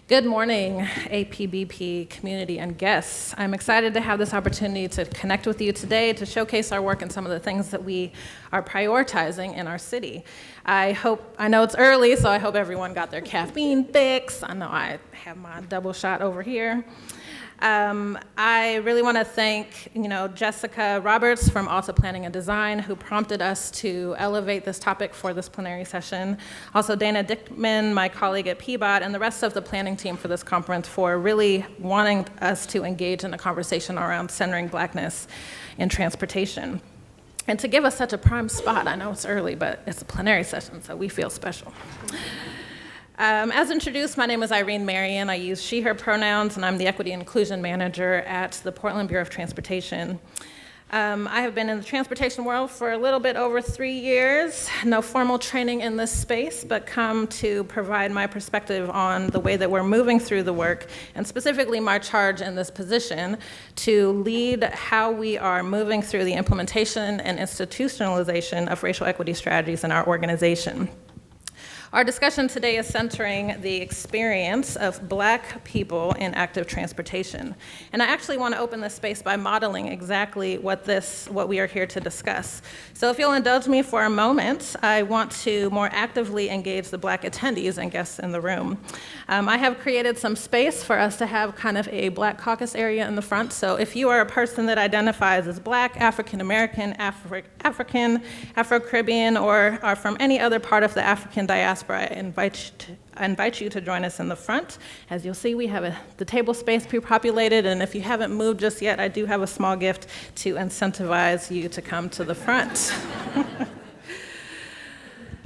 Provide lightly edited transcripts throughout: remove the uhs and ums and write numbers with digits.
Good morning, APBP community and guests. I'm excited to have this opportunity to connect with you today to showcase our work and some of the things that we are prioritizing in our city. I know it's early, so I hope everyone got their caffeine fix. I know I have my double shot over here. I really want to thank, Jessica Roberts from Alta Planning and Design, who prompted us to elevate this topic for this plenary session. Also, Dana Dickman, my colleague at PBOT, and the rest of the planning team for this conference for really wanting us to engage in a conversation around centering Blackness in transportation. And to give us such a prime spot, I know it's early, but it's a plenary session, so we feel special. As introduced, my name is Irene Marion. I use she, her pronouns, and I'm the Equity and Inclusion Manager at the Portland Bureau of Transportation. I have been in the transportation world for a little bit over 3 years. No formal training in this space, but come to provide my perspective on the way that we're moving through the work, and specifically my charge in this position to lead how we are moving through the implementation and institutionalization of racial equity strategies in our organization. Our discussion today is centering the experience of Black people in active transportation. And I actually want to open this space by modeling exactly what we are here to discuss. So if you'll indulge me for a moment, I want to more actively engage the Black attendees and guests in the room. I have created some space for us to have kind of a Black caucus area in the front. So if you are a person that identifies as Black, African American, African, Afro-Caribbean, or are from any other part of the African diaspora, I invite you to join us in the front. As you'll see, we have the table space pre-populated, and if you haven't moved just yet, I do have a small gift to incentivize you to come to the front.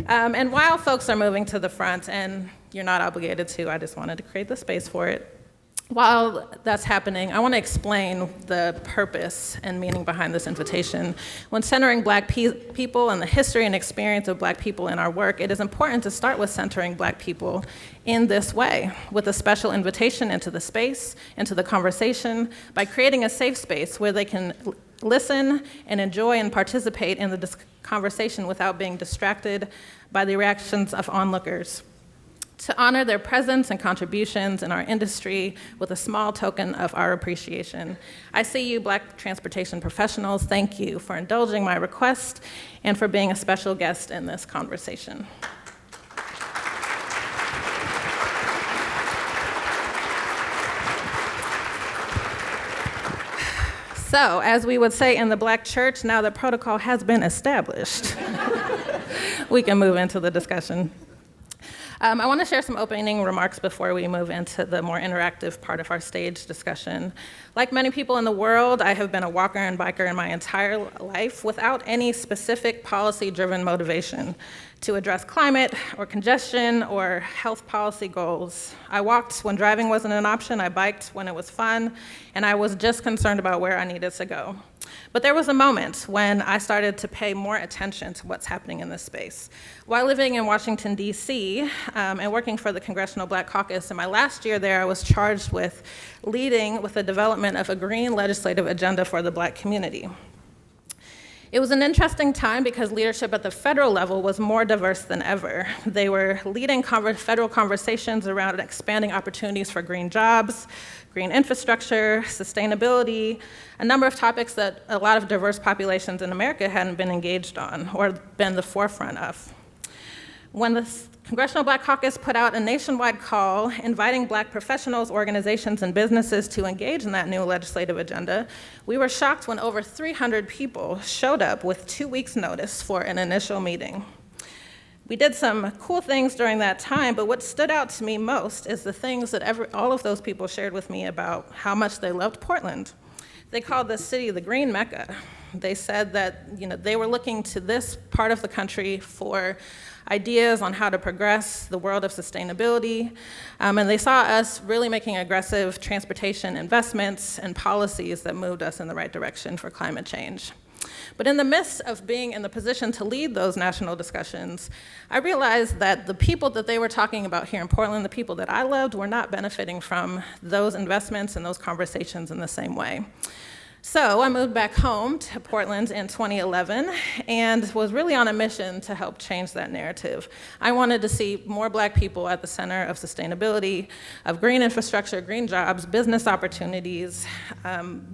And while folks are moving to the front, and you're not obligated to, I just wanted to create the space for it. While that's happening, I want to explain the purpose and meaning behind this invitation. When centering Black people and the history and experience of Black people in our work, it is important to start with centering Black people in this way, with a special invitation into the space, into the conversation, by creating a safe space where they can listen and enjoy and participate in the conversation without being distracted by the reactions of onlookers. To honor their presence and contributions in our industry with a small token of our appreciation. I see you, Black transportation professionals. Thank you for indulging my request and for being a special guest in this conversation. So, as we would say in the Black church, now that protocol has been established, we can move into the discussion. I want to share some opening remarks before we move into the more interactive part of our stage discussion. Like many people in the world, I have been a walker and biker in my entire life without any specific policy-driven motivation to address climate or congestion or health policy goals. I walked when driving wasn't an option, I biked when it was fun, and I was just concerned about where I needed to go. But there was a moment when I started to pay more attention to what's happening in this space. While living in Washington, D.C., and working for the Congressional Black Caucus, in my last year there, I was charged with leading with the development of a green legislative agenda for the Black community. It was an interesting time because leadership at the federal level was more diverse than ever. They were leading federal conversations around expanding opportunities for green jobs, green infrastructure, sustainability, a number of topics that a lot of diverse populations in America hadn't been engaged on or been the forefront of. When the Congressional Black Caucus put out a nationwide call inviting Black professionals, organizations, and businesses to engage in that new legislative agenda, we were shocked when over 300 people showed up with 2 weeks' notice for an initial meeting. We did some cool things during that time, but what stood out to me most is the things that all of those people shared with me about how much they loved Portland. They called this city the Green Mecca. They said that they were looking to this part of the country for ideas on how to progress the world of sustainability, and they saw us really making aggressive transportation investments and policies that moved us in the right direction for climate change. But in the midst of being in the position to lead those national discussions, I realized that the people that they were talking about here in Portland, the people that I loved, were not benefiting from those investments and those conversations in the same way. So I moved back home to Portland in 2011 and was really on a mission to help change that narrative. I wanted to see more Black people at the center of sustainability, of green infrastructure, green jobs, business opportunities,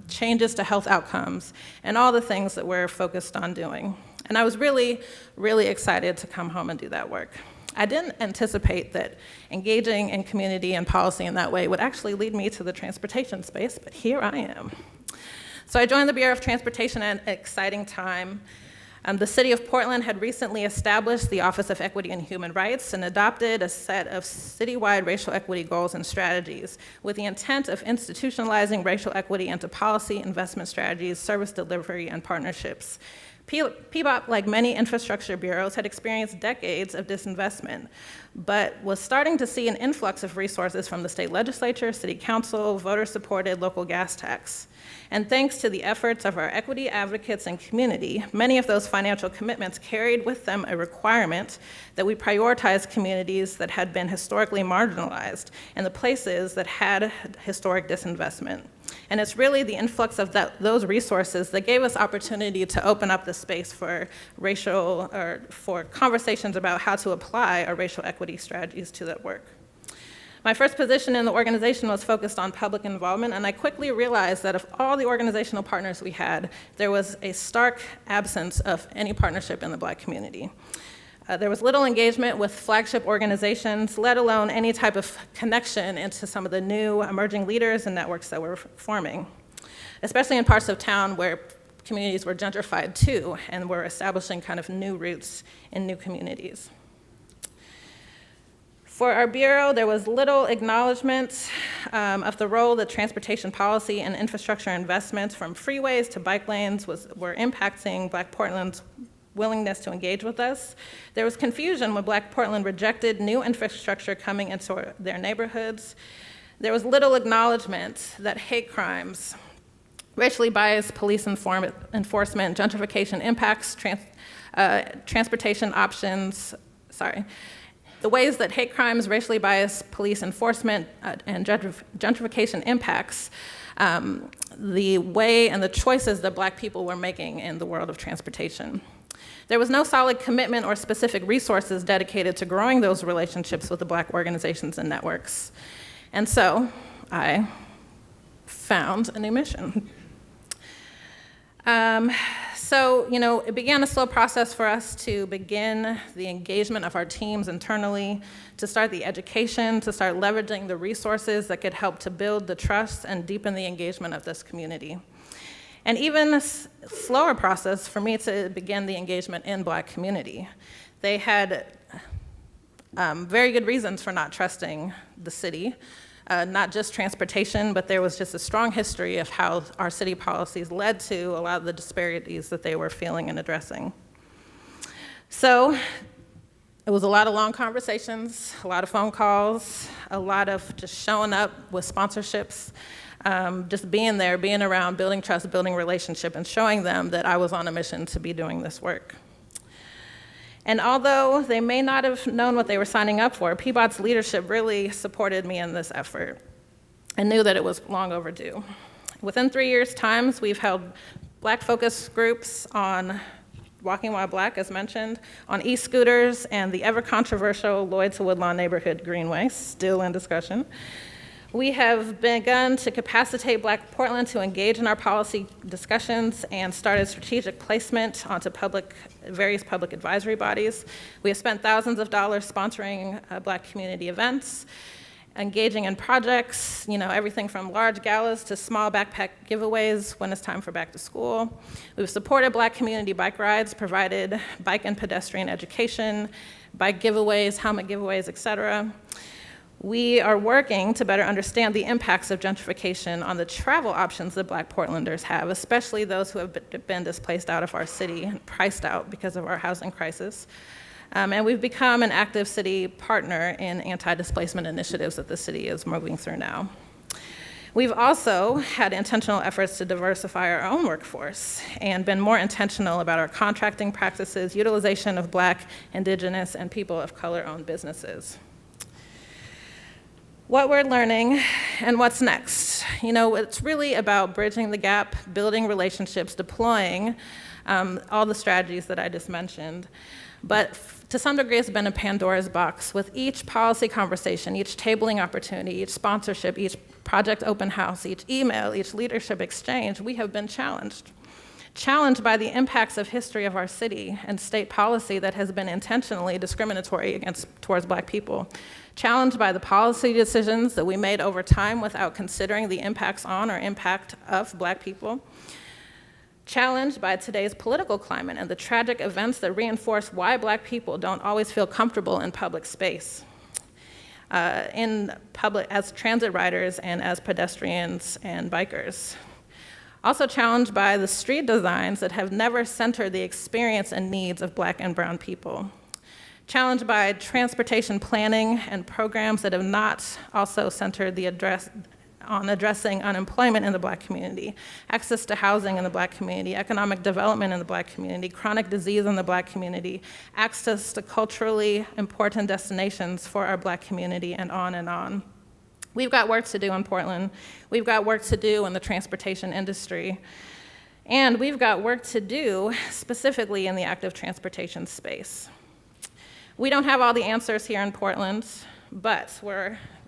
changes to health outcomes, and all the things that we're focused on doing. And I was really, really excited to come home and do that work. I didn't anticipate that engaging in community and policy in that way would actually lead me to the transportation space, but here I am. So I joined the Bureau of Transportation at an exciting time. The city of Portland had recently established the Office of Equity and Human Rights and adopted a set of citywide racial equity goals and strategies with the intent of institutionalizing racial equity into policy, investment strategies, service delivery, and partnerships. PBOT, like many infrastructure bureaus, had experienced decades of disinvestment, but was starting to see an influx of resources from the state legislature, city council, voter-supported local gas tax. And thanks to the efforts of our equity advocates and community, many of those financial commitments carried with them a requirement that we prioritize communities that had been historically marginalized and the places that had historic disinvestment. And it's really the influx of those resources that gave us opportunity to open up the space for for conversations about how to apply our racial equity strategies to that work. My first position in the organization was focused on public involvement, and I quickly realized that of all the organizational partners we had, there was a stark absence of any partnership in the Black community. There was little engagement with flagship organizations, let alone any type of connection into some of the new emerging leaders and networks that were forming, especially in parts of town where communities were gentrified too and were establishing kind of new roots in new communities. For our Bureau, there was little acknowledgement of the role that transportation policy and infrastructure investments from freeways to bike lanes were impacting Black Portland's willingness to engage with us. There was confusion when Black Portland rejected new infrastructure coming into their neighborhoods. There was little acknowledgement that hate crimes, racially biased police enforcement, gentrification impacts, transportation options, the ways that hate crimes, racially biased police enforcement, and gentrification impacts the way and the choices that Black people were making in the world of transportation. There was no solid commitment or specific resources dedicated to growing those relationships with the Black organizations and networks. And so I found a new mission. It began a slow process for us to begin the engagement of our teams internally, to start the education, to start leveraging the resources that could help to build the trust and deepen the engagement of this community. And even a slower process for me to begin the engagement in Black community. They had very good reasons for not trusting the city, not just transportation, but there was just a strong history of how our city policies led to a lot of the disparities that they were feeling and addressing. So it was a lot of long conversations, a lot of phone calls, a lot of just showing up with sponsorships, just being there, being around, building trust, building relationship, and showing them that I was on a mission to be doing this work. And although they may not have known what they were signing up for, PBOT's leadership really supported me in this effort and knew that it was long overdue. Within 3 years' time, we've held Black focus groups on Walking While Black, as mentioned, on e-scooters and the ever-controversial Lloyd to Woodlawn neighborhood greenway, still in discussion. We have begun to capacitate Black Portland to engage in our policy discussions and started strategic placement onto various public advisory bodies. We have spent thousands of dollars sponsoring Black community events, engaging in projects, everything from large galas to small backpack giveaways when it's time for back to school. We've supported Black community bike rides, provided bike and pedestrian education, bike giveaways, helmet giveaways, et cetera. We are working to better understand the impacts of gentrification on the travel options that Black Portlanders have, especially those who have been displaced out of our city and priced out because of our housing crisis. And we've become an active city partner in anti-displacement initiatives that the city is moving through now. We've also had intentional efforts to diversify our own workforce and been more intentional about our contracting practices, utilization of Black, Indigenous, and people of color-owned businesses. What we're learning and what's next. It's really about bridging the gap, building relationships, deploying all the strategies that I just mentioned. But to some degree, it's been a Pandora's box. With each policy conversation, each tabling opportunity, each sponsorship, each project open house, each email, each leadership exchange, we have been challenged. Challenged by the impacts of history of our city and state policy that has been intentionally discriminatory towards Black people. Challenged by the policy decisions that we made over time without considering the impacts on or impact of Black people. Challenged by today's political climate and the tragic events that reinforce why Black people don't always feel comfortable in public space, as transit riders and as pedestrians and bikers. Also challenged by the street designs that have never centered the experience and needs of Black and brown people. Challenged by transportation planning and programs that have not also centered on addressing unemployment in the Black community, access to housing in the Black community, economic development in the Black community, chronic disease in the Black community, access to culturally important destinations for our Black community, and on and on. We've got work to do in Portland. We've got work to do in the transportation industry. And we've got work to do specifically in the active transportation space. We don't have all the answers here in Portland, but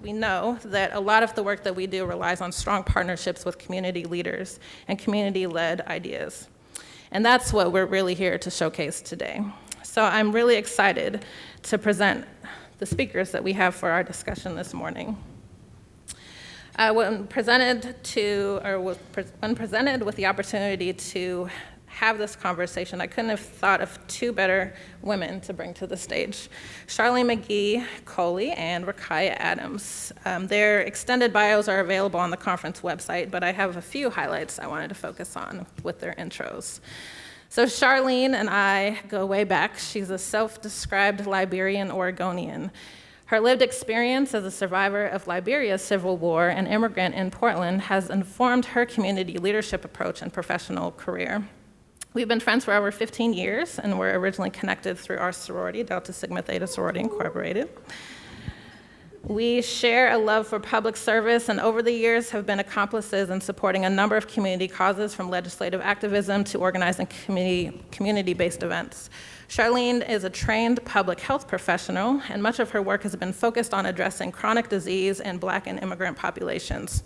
we know that a lot of the work that we do relies on strong partnerships with community leaders and community-led ideas. And that's what we're really here to showcase today. So I'm really excited to present the speakers that we have for our discussion this morning. When presented with the opportunity to have this conversation, I couldn't have thought of two better women to bring to the stage. Charlene McGee, Kollie, and Rukaiyah Adams. Their extended bios are available on the conference website, but I have a few highlights I wanted to focus on with their intros. So Charlene and I go way back. She's a self-described Liberian Oregonian. Her lived experience as a survivor of Liberia's civil war and immigrant in Portland has informed her community leadership approach and professional career. We've been friends for over 15 years, and were originally connected through our sorority, Delta Sigma Theta Sorority Incorporated. We share a love for public service, and over the years have been accomplices in supporting a number of community causes, from legislative activism to organizing community-based events. Charlene is a trained public health professional, and much of her work has been focused on addressing chronic disease in Black and immigrant populations.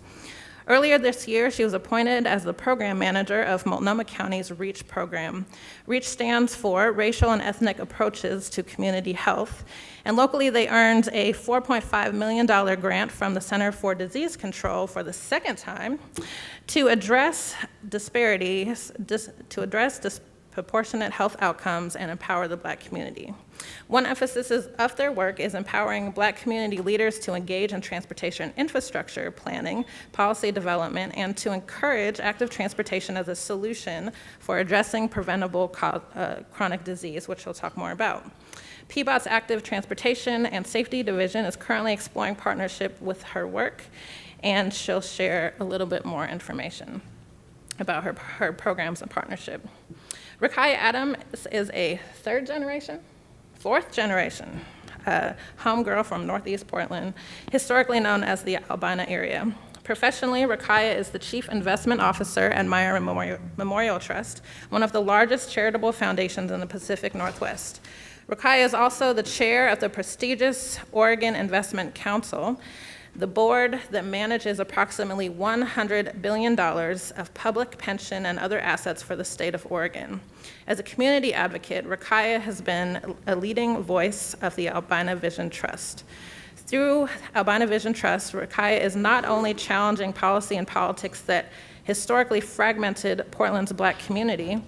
Earlier this year, she was appointed as the program manager of Multnomah County's REACH program. REACH stands for Racial and Ethnic Approaches to Community Health, and locally they earned a $4.5 million grant from the Center for Disease Control for the second time to address disparities, disproportionate health outcomes, and empower the Black community. One emphasis of their work is empowering Black community leaders to engage in transportation infrastructure planning, policy development, and to encourage active transportation as a solution for addressing preventable chronic disease, which we'll talk more about. PBOT's Active Transportation and Safety Division is currently exploring partnership with her work, and she'll share a little bit more information about her programs and partnership. Rukaiyah Adams is a fourth generation homegirl from Northeast Portland, historically known as the Albina area. Professionally, Rukaiyah is the Chief Investment Officer at Meyer Memorial Trust, one of the largest charitable foundations in the Pacific Northwest. Rukaiyah is also the chair of the prestigious Oregon Investment Council, the board that manages approximately $100 billion of public pension and other assets for the state of Oregon. As a community advocate, Rukaiyah has been a leading voice of the Albina Vision Trust. Through Albina Vision Trust, Rukaiyah is not only challenging policy and politics that historically fragmented Portland's Black community,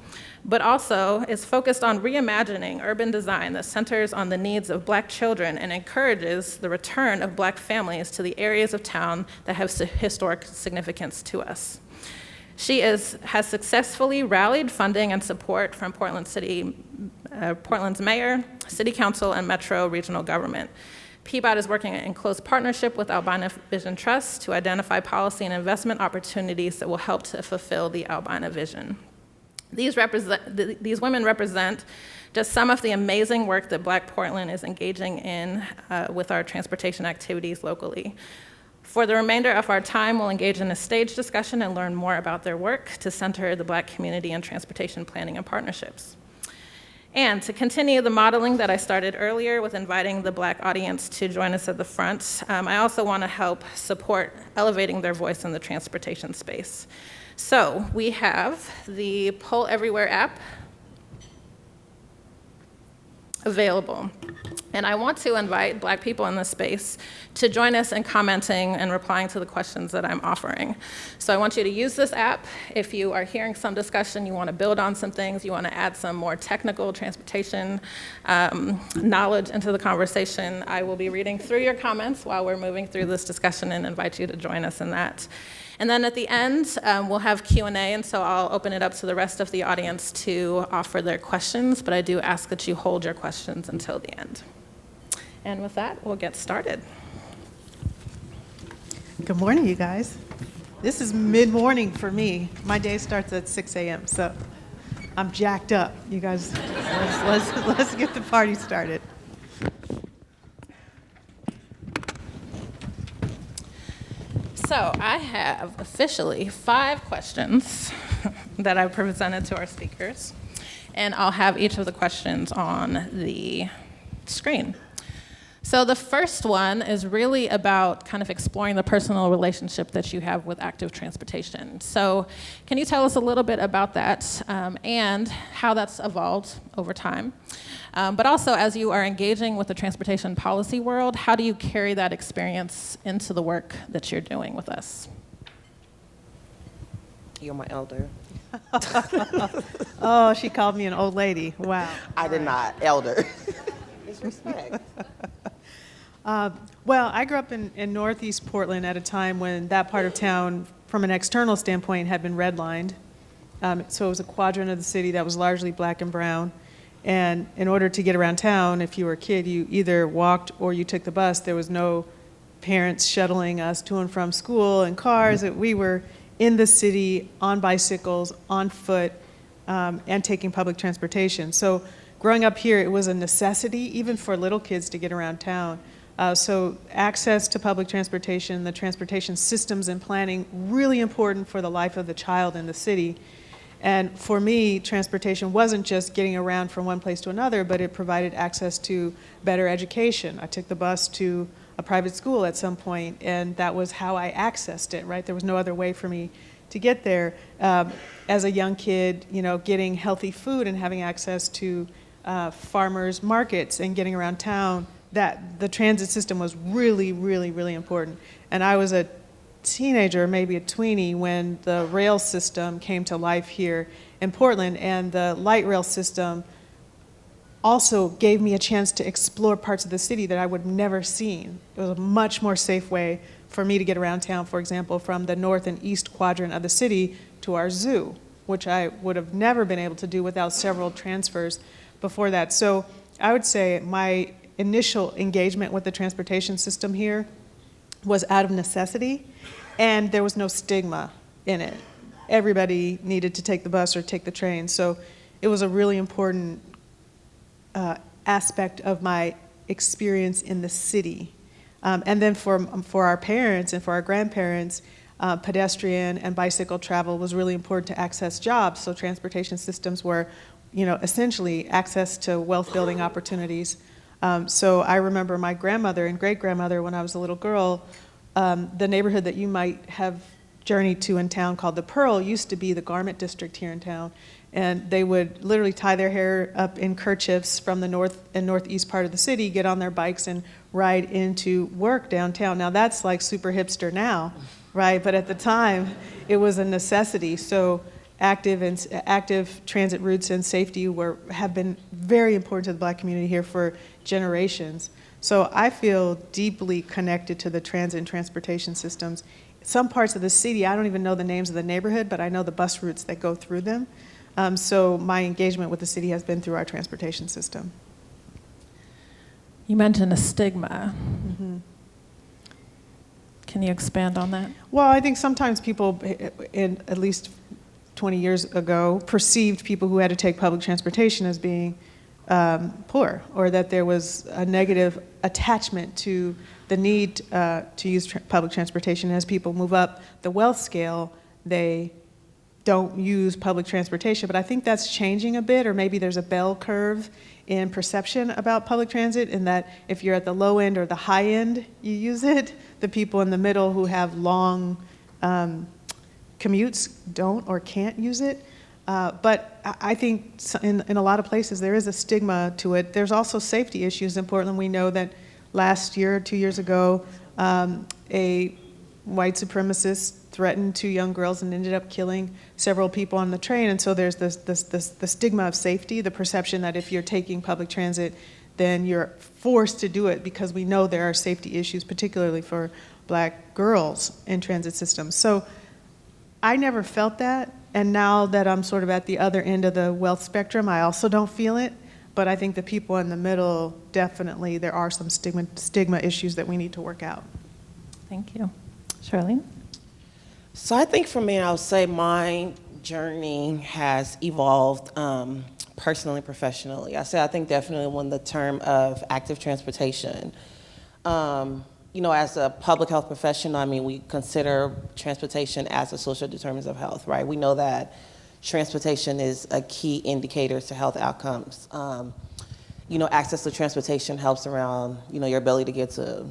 but also is focused on reimagining urban design that centers on the needs of Black children and encourages the return of Black families to the areas of town that have historic significance to us. She has successfully rallied funding and support from Portland's mayor, city council, and metro regional government. PBOT is working in close partnership with Albina Vision Trust to identify policy and investment opportunities that will help to fulfill the Albina vision. These women represent just some of the amazing work that Black Portland is engaging in with our transportation activities locally. For the remainder of our time, we'll engage in a stage discussion and learn more about their work to center the Black community in transportation planning and partnerships. And to continue the modeling that I started earlier with inviting the Black audience to join us at the front, I also want to help support elevating their voice in the transportation space. So we have the Poll Everywhere app available. And I want to invite Black people in this space to join us in commenting and replying to the questions that I'm offering. So I want you to use this app. If you are hearing some discussion, you want to build on some things, you want to add some more technical transportation knowledge into the conversation, I will be reading through your comments while we're moving through this discussion and invite you to join us in that. And then at the end, we'll have Q&A, and so I'll open it up to the rest of the audience to offer their questions, but I do ask that you hold your questions until the end. And with that, we'll get started. Good morning, you guys. This is mid-morning for me. My day starts at 6 a.m., so I'm jacked up. You guys, let's get the party started. So I have officially 5 questions that I've presented to our speakers, and I'll have each of the questions on the screen. So the first one is really about kind of exploring the personal relationship that you have with active transportation. So can you tell us a little bit about that and how that's evolved over time? But also, as you are engaging with the transportation policy world, how do you carry that experience into the work that you're doing with us? You're my elder. Oh, she called me an old lady. Wow. I did not. Elder. It's respect. Well, I grew up in Northeast Portland at a time when that part of town, from an external standpoint, had been redlined. So it was a quadrant of the city that was largely Black and brown. And in order to get around town, if you were a kid, you either walked or you took the bus. There was no parents shuttling us to and from school in cars. We were in the city on bicycles, on foot, and taking public transportation. So growing up here, it was a necessity, even for little kids, to get around town. So access to public transportation, the transportation systems and planning, really important for the life of the child in the city. And for me, transportation wasn't just getting around from one place to another, but it provided access to better education. I took the bus to a private school at some point, and that was how I accessed it, right? There was no other way for me to get there. As a young kid, getting healthy food and having access to farmers markets and getting around town, that the transit system was really, really, really important. And I was a teenager, maybe a tweenie, when the rail system came to life here in Portland, and the light rail system also gave me a chance to explore parts of the city that I would have never seen. It was a much more safe way for me to get around town, for example, from the north and east quadrant of the city to our zoo, which I would have never been able to do without several transfers before that. So I would say my initial engagement with the transportation system here was out of necessity, and there was no stigma in it. Everybody needed to take the bus or take the train, so it was a really important aspect of my experience in the city. And then for our parents and for our grandparents, pedestrian and bicycle travel was really important to access jobs, so transportation systems were, essentially access to wealth-building opportunities. So I remember my grandmother and great-grandmother, when I was a little girl, the neighborhood that you might have journeyed to in town called the Pearl used to be the garment district here in town. And they would literally tie their hair up in kerchiefs from the north and northeast part of the city, get on their bikes and ride into work downtown. Now that's like super hipster now, right? But at the time, it was a necessity. So active transit routes and safety have been very important to the Black community here for generations. So I feel deeply connected to the transit and transportation systems. Some parts of the city, I don't even know the names of the neighborhood, but I know the bus routes that go through them. So my engagement with the city has been through our transportation system. You mentioned a stigma. Mm-hmm. Can you expand on that? Well, I think sometimes people, at least 20 years ago, perceived people who had to take public transportation as being poor, or that there was a negative attachment to the need to use public transportation. As people move up the wealth scale, they don't use public transportation, but I think that's changing a bit, or maybe there's a bell curve in perception about public transit, in that if you're at the low end or the high end, you use it. The people in the middle who have long commutes don't or can't use it. But I think in a lot of places there is a stigma to it. There's also safety issues in Portland. We know that last year, 2 years ago, a white supremacist threatened 2 young girls and ended up killing several people on the train. And so there's the stigma of safety, the perception that if you're taking public transit, then you're forced to do it, because we know there are safety issues, particularly for Black girls in transit systems. So I never felt that. And now that I'm sort of at the other end of the wealth spectrum, I also don't feel it. But I think the people in the middle, definitely, there are some stigma issues that we need to work out. Thank you. Charlene? So I think for me, I'll say my journey has evolved personally and professionally. I think definitely when the term of active transportation, as a public health professional, we consider transportation as a social determinant of health, right? We know that transportation is a key indicator to health outcomes. Access to transportation helps around, your ability to get to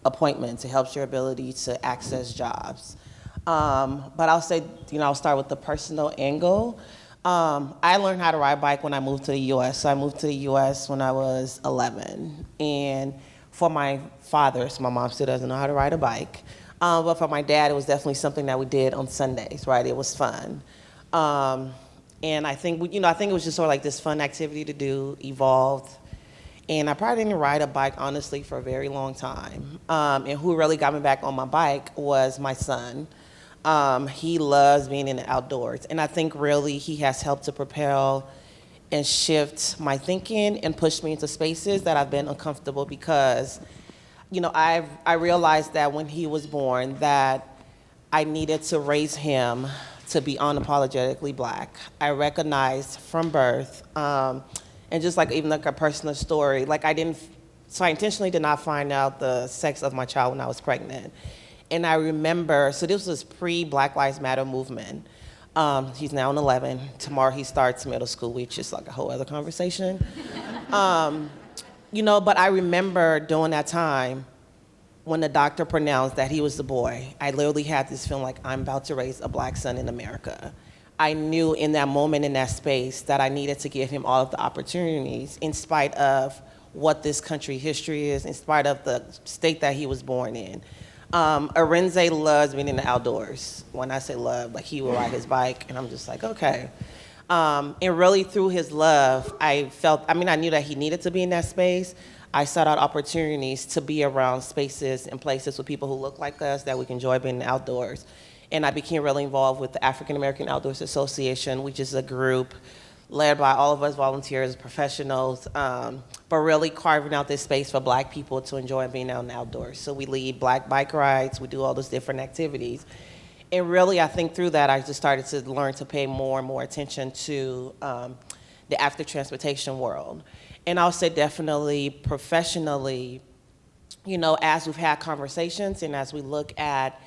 appointments. It helps your ability to access jobs. But I'll say, I'll start with the personal angle. I learned how to ride a bike when I moved to the U.S. So I moved to the U.S. when I was 11. And for my father, so my mom still doesn't know how to ride a bike. But for my dad, it was definitely something that we did on Sundays, right? It was fun. And I think, I think it was just sort of like this fun activity to do, evolved. And I probably didn't ride a bike, honestly, for a very long time. And who really got me back on my bike was my son. He loves being in the outdoors. And I think really he has helped to propel and shift my thinking and push me into spaces that I've been uncomfortable, because, I realized that when he was born that I needed to raise him to be unapologetically Black. I recognized from birth, and just like even like a personal story, so I intentionally did not find out the sex of my child when I was pregnant. And I remember, so this was pre-Black Lives Matter movement. He's now in 11. Tomorrow he starts middle school, which is like a whole other conversation. But I remember during that time when the doctor pronounced that he was the boy, I literally had this feeling like I'm about to raise a Black son in America. I knew in that moment, in that space, that I needed to give him all of the opportunities in spite of what this country history is, in spite of the state that he was born in. Arinze loves being in the outdoors. When I say love, he would ride his bike, and I'm just like, okay. And really through his love, I knew that he needed to be in that space. I sought out opportunities to be around spaces and places with people who look like us, that we can enjoy being in the outdoors. And I became really involved with the African American Outdoors Association, which is a group led by all of us volunteers, professionals, but really carving out this space for Black people to enjoy being out in the outdoors. So we lead Black bike rides, we do all those different activities. And really, I think through that, I just started to learn to pay more and more attention to the active transportation world. And I'll say definitely professionally, as we've had conversations and as we look at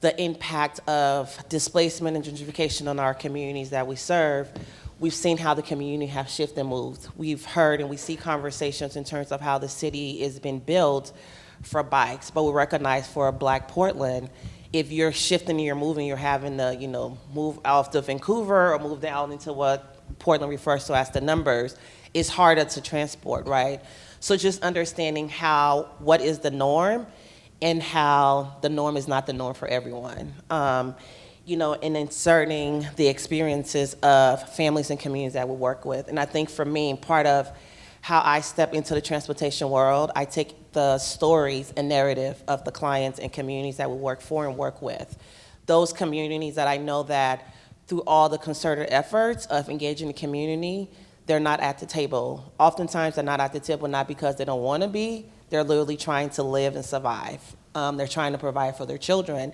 the impact of displacement and gentrification on our communities that we serve, we've seen how the community have shifted and moved. We've heard and we see conversations in terms of how the city has been built for bikes, but we recognize for a Black Portland, if you're shifting and you're moving, you're having to, move out to Vancouver or move down into what Portland refers to as the numbers, it's harder to transport, right? So just understanding what is the norm and how the norm is not the norm for everyone. And inserting the experiences of families and communities that we work with. And I think for me, part of how I step into the transportation world, I take the stories and narrative of the clients and communities that we work for and work with. Those communities that I know that through all the concerted efforts of engaging the community, they're not at the table. Oftentimes they're not at the table not because they don't want to be, they're literally trying to live and survive. They're trying to provide for their children.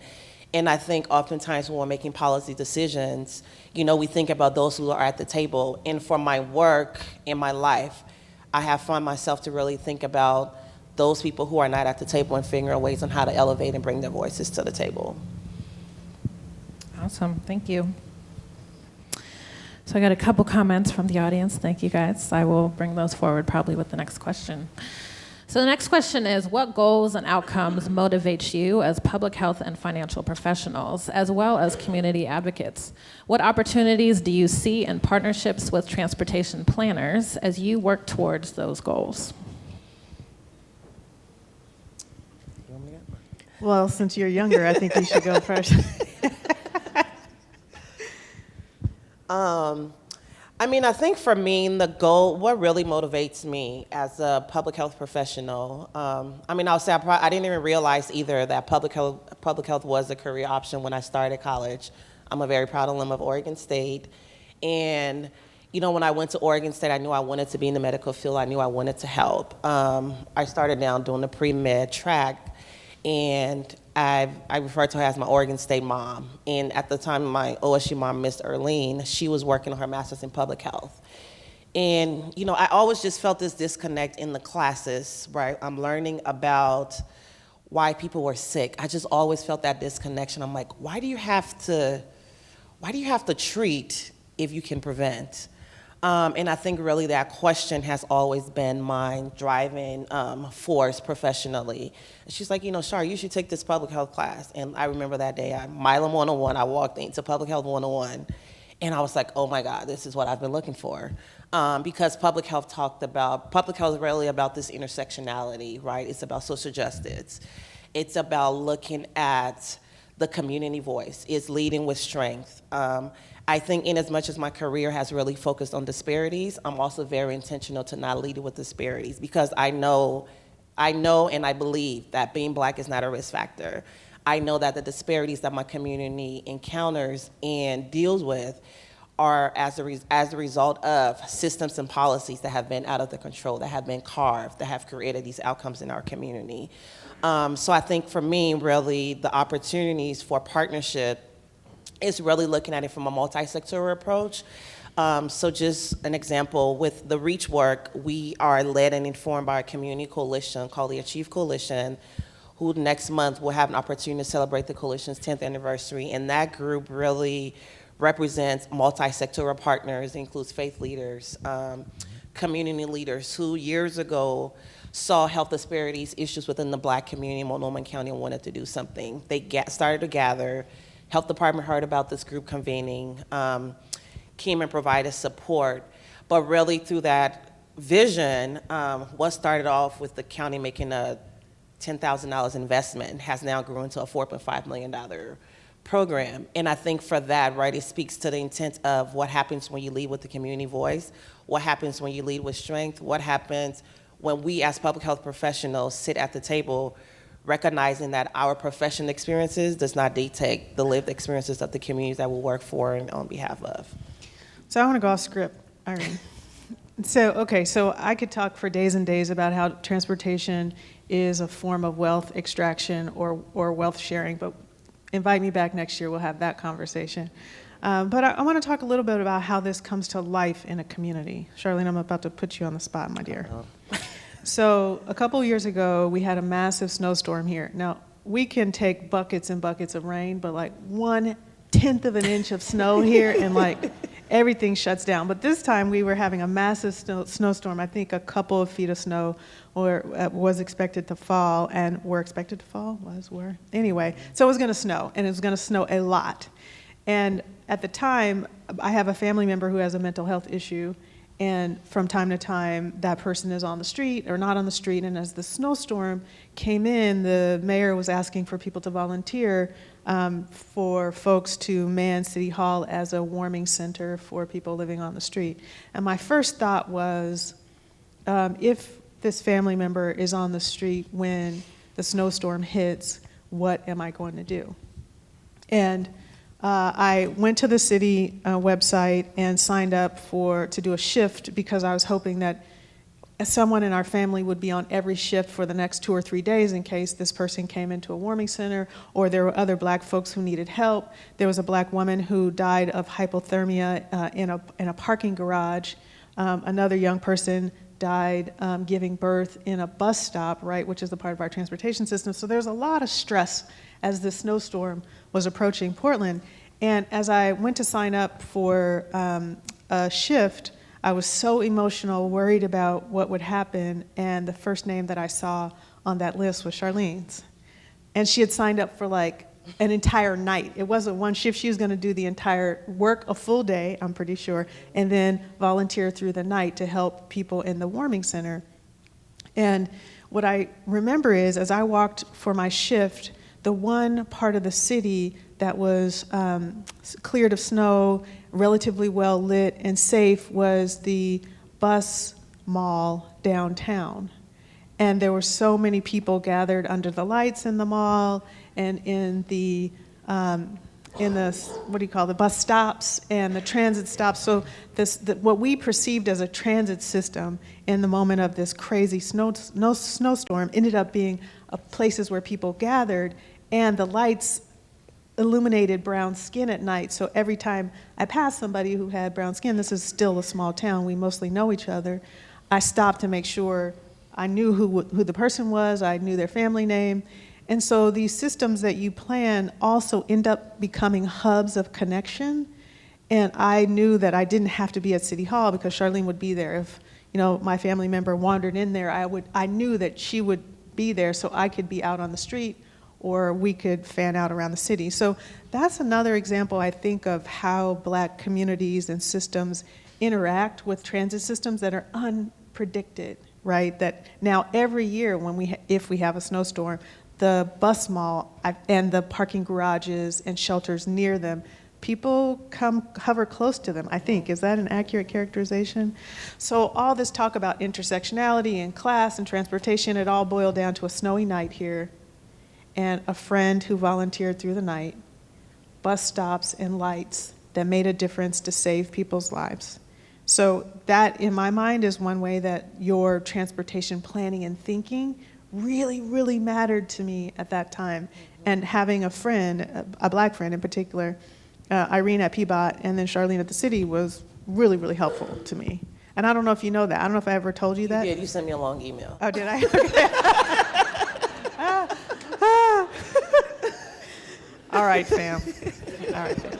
And I think oftentimes when we're making policy decisions, we think about those who are at the table. And for my work in my life, I have found myself to really think about those people who are not at the table and figuring ways on how to elevate and bring their voices to the table. Awesome, thank you. So I got a couple comments from the audience. Thank you, guys. I will bring those forward probably with the next question. So the next question is, what goals and outcomes motivate you as public health and financial professionals, as well as community advocates? What opportunities do you see in partnerships with transportation planners as you work towards those goals? Well, since you're younger, I think you should go first. I think for me, the goal, what really motivates me as a public health professional, I'll say I didn't even realize either that public health was a career option when I started college. I'm a very proud alum of Oregon State. And, when I went to Oregon State, I knew I wanted to be in the medical field. I knew I wanted to help. I started down doing the pre-med track, and I refer to her as my Oregon State mom. And at the time, my OSU mom, Miss Irene, she was working on her master's in public health. And, I always just felt this disconnect in the classes, right? I'm learning about why people were sick. I just always felt that disconnection. I'm like, why do you have to treat if you can prevent? And I think really that question has always been my driving force professionally. And she's like, Char, you should take this public health class. And I remember that day, Milam 101, I walked into Public Health 101, and I was like, oh my God, this is what I've been looking for. Because public health is really about this intersectionality, right? It's about social justice. It's about looking at the community voice. It's leading with strength. I think in as much as my career has really focused on disparities, I'm also very intentional to not lead with disparities, because I know and I believe that being Black is not a risk factor. I know that the disparities that my community encounters and deals with are as a result of systems and policies that have been out of the control, that have been carved, that have created these outcomes in our community. So I think for me, really, the opportunities for partnership is really looking at it from a multi-sectoral approach. So just an example, with the REACH work, we are led and informed by a community coalition called the Achieve Coalition, who next month will have an opportunity to celebrate the coalition's 10th anniversary. And that group really represents multi-sectoral partners. It includes faith leaders, community leaders who years ago saw health disparities, issues within the Black community in Multnomah County, and wanted to do something. They started to gather. Health department heard about this group convening, came and provided support. But really through that vision, what started off with the county making a $10,000 investment has now grown to a $4.5 million program. And I think for that, right, it speaks to the intent of what happens when you lead with the community voice, what happens when you lead with strength, what happens when we as public health professionals sit at the table recognizing that our professional experiences does not dictate the lived experiences of the communities that we work for and on behalf of. So I want to go off script, Irene. So I could talk for days and days about how transportation is a form of wealth extraction or wealth sharing, but invite me back next year, we'll have that conversation. But I want to talk a little bit about how this comes to life in a community. Charlene, I'm about to put you on the spot, my dear. So a couple years ago, we had a massive snowstorm here. Now, we can take buckets and buckets of rain, but like 1/10 of an inch of snow here and like everything shuts down. But this time we were having a massive snowstorm. I think a couple of feet of snow was expected to fall, and were expected to fall, Anyway, so it was gonna snow, and it was gonna snow a lot. And at the time, I have a family member who has a mental health issue, and from time to time, that person is on the street or not on the street. And as the snowstorm came in, the mayor was asking for people to volunteer for folks to man City Hall as a warming center for people living on the street. And my first thought was, if this family member is on the street when the snowstorm hits, what am I going to do? And I went to the city website and signed up to do a shift, because I was hoping that someone in our family would be on every shift for the next 2 or 3 days in case this person came into a warming center, or there were other Black folks who needed help. There was a Black woman who died of hypothermia in a parking garage. Another young person died giving birth in a bus stop, right, which is a part of our transportation system. So there's a lot of stress as the snowstorm was approaching Portland. And as I went to sign up for a shift, I was so emotional, worried about what would happen, and the first name that I saw on that list was Charlene's. And she had signed up for like an entire night. It wasn't one shift. She was going to do the entire work, a full day, I'm pretty sure, and then volunteer through the night to help people in the warming center. And what I remember is, as I walked for my shift, the one part of the city that was cleared of snow, relatively well lit and safe was the bus mall downtown. And there were so many people gathered under the lights in the mall and in the what do you call the bus stops and the transit stops. So what we perceived as a transit system in the moment of this crazy snowstorm ended up being places where people gathered, and the lights illuminated brown skin at night. So every time I passed somebody who had brown skin, this is still a small town, we mostly know each other, I stopped to make sure I knew who the person was, I knew their family name. And so these systems that you plan also end up becoming hubs of connection. And I knew that I didn't have to be at City Hall because Charlene would be there. If my family member wandered in there, I knew that she would be there, so I could be out on the street or we could fan out around the city. So that's another example, I think, of how Black communities and systems interact with transit systems that are unpredicted, right? That now every year if we have a snowstorm, the bus mall and the parking garages and shelters near them, people come hover close to them, I think. Is that an accurate characterization? So all this talk about intersectionality and class and transportation, it all boiled down to a snowy night here and a friend who volunteered through the night, bus stops and lights that made a difference to save people's lives. So that, in my mind, is one way that your transportation planning and thinking really, really mattered to me at that time. And having a friend, a Black friend in particular, Irene at PBOT, and then Charlene at the city was really, really helpful to me. And I don't know if you know that. I don't know if I ever told you that. You did. You sent me a long email. Oh, did I? All right, fam. All right, fam.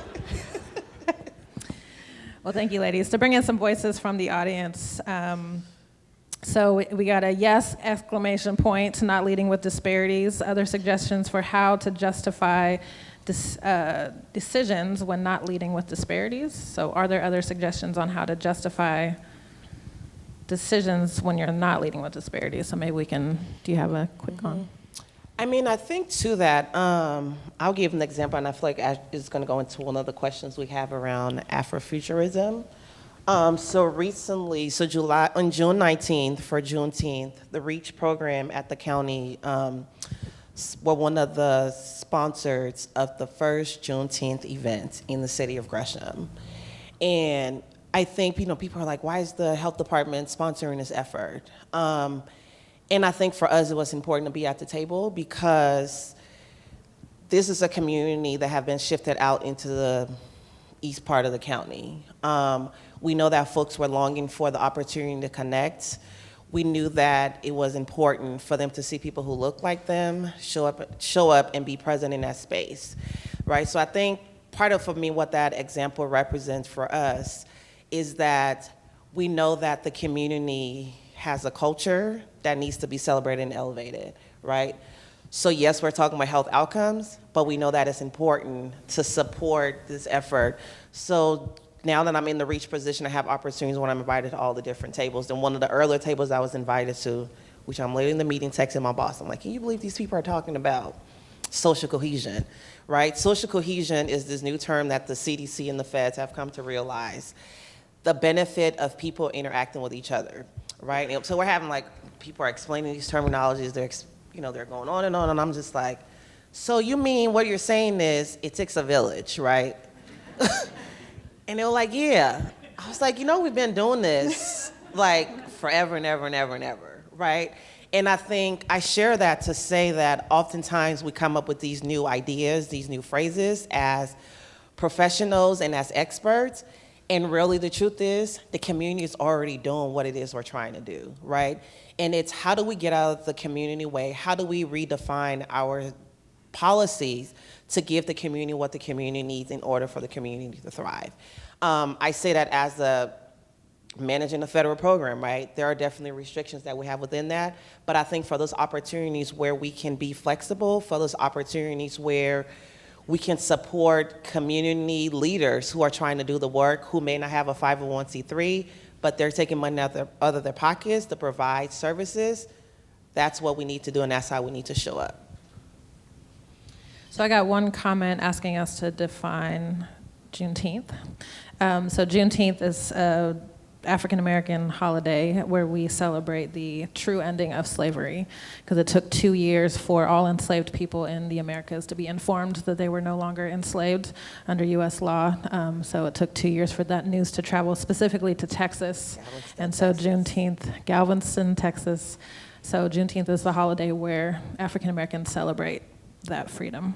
Well, thank you, ladies. To bring in some voices from the audience, so we got a yes, exclamation point, not leading with disparities. Other suggestions for how to justify decisions when not leading with disparities. So are there other suggestions on how to justify decisions when you're not leading with disparities? So maybe we can, do you have a quick on? I mean, I think to that, I'll give an example, and I feel like it's going to go into one of the questions we have around Afrofuturism. So recently, on June 19th for Juneteenth, the REACH program at the county were one of the sponsors of the first Juneteenth event in the city of Gresham. And I think, people are like, why is the health department sponsoring this effort? And I think for us, it was important to be at the table because this is a community that have been shifted out into the east part of the county. We know that folks were longing for the opportunity to connect. We knew that it was important for them to see people who look like them show up and be present in that space, right? So I think part of, for me, what that example represents for us is that we know that the community has a culture that needs to be celebrated and elevated, right? So yes, we're talking about health outcomes, but we know that it's important to support this effort. So now that I'm in the REACH position, I have opportunities when I'm invited to all the different tables. And one of the earlier tables I was invited to, which I'm late in the meeting texting my boss, I'm like, can you believe these people are talking about social cohesion, right? Social cohesion is this new term that the CDC and the feds have come to realize. The benefit of people interacting with each other, right? And so we're having people are explaining these terminologies, they're going on, and I'm just like, so you mean what you're saying is it takes a village, right? And they were like, yeah. I was like, we've been doing this forever and ever and ever and ever, right? And I think I share that to say that oftentimes we come up with these new ideas, these new phrases as professionals and as experts, And really the truth is, the community is already doing what it is we're trying to do, right? And it's how do we get out of the community way? How do we redefine our policies to give the community what the community needs in order for the community to thrive? I say that as managing a federal program, right? There are definitely restrictions that we have within that, but I think for those opportunities where we can be flexible, for those opportunities where we can support community leaders who are trying to do the work, who may not have a 501c3, but they're taking money out of their pockets to provide services, that's what we need to do, and that's how we need to show up. So I got one comment asking us to define Juneteenth. So Juneteenth is a African-American holiday where we celebrate the true ending of slavery, because it took 2 years for all enslaved people in the Americas to be informed that they were no longer enslaved under U.S. law. So it took 2 years for that news to travel specifically to Texas. And so Juneteenth, Galveston, Texas. So Juneteenth is the holiday where African-Americans celebrate that freedom.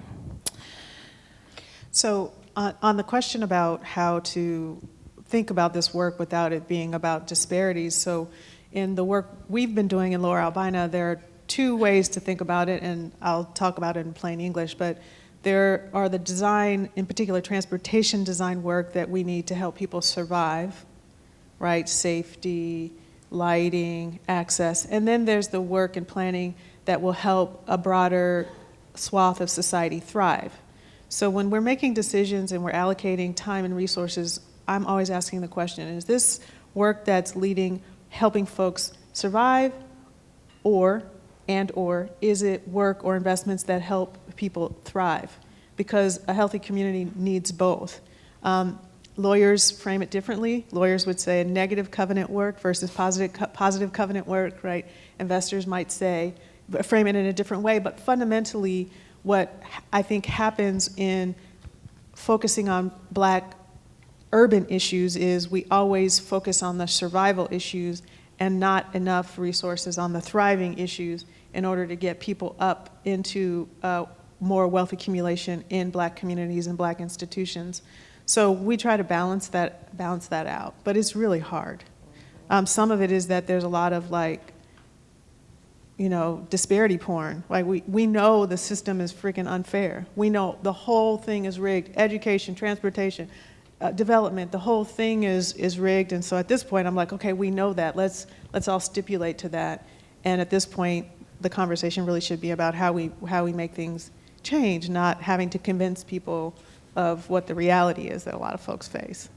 So on the question about how to think about this work without it being about disparities, so in the work we've been doing in Lower Albina, there are two ways to think about it, and I'll talk about it in plain English, but there are the design, in particular transportation design work that we need to help people survive, right? Safety, lighting, access, and then there's the work and planning that will help a broader swath of society thrive. So when we're making decisions and we're allocating time and resources, I'm always asking the question, is this work that's helping folks survive, or is it work or investments that help people thrive? Because a healthy community needs both. Lawyers frame it differently. Lawyers would say negative covenant work versus positive covenant work, right? Investors might frame it in a different way, but fundamentally what I think happens in focusing on Black urban issues is we always focus on the survival issues and not enough resources on the thriving issues in order to get people up into more wealth accumulation in Black communities and Black institutions. So we try to balance that out, but it's really hard. Some of it is that there's a lot of disparity porn. Like we know the system is freaking unfair. We know the whole thing is rigged. Education, transportation, development, the whole thing is rigged. And so at this point, I'm like, okay, we know that. Let's all stipulate to that. And at this point, the conversation really should be about how we make things change, not having to convince people of what the reality is that a lot of folks face.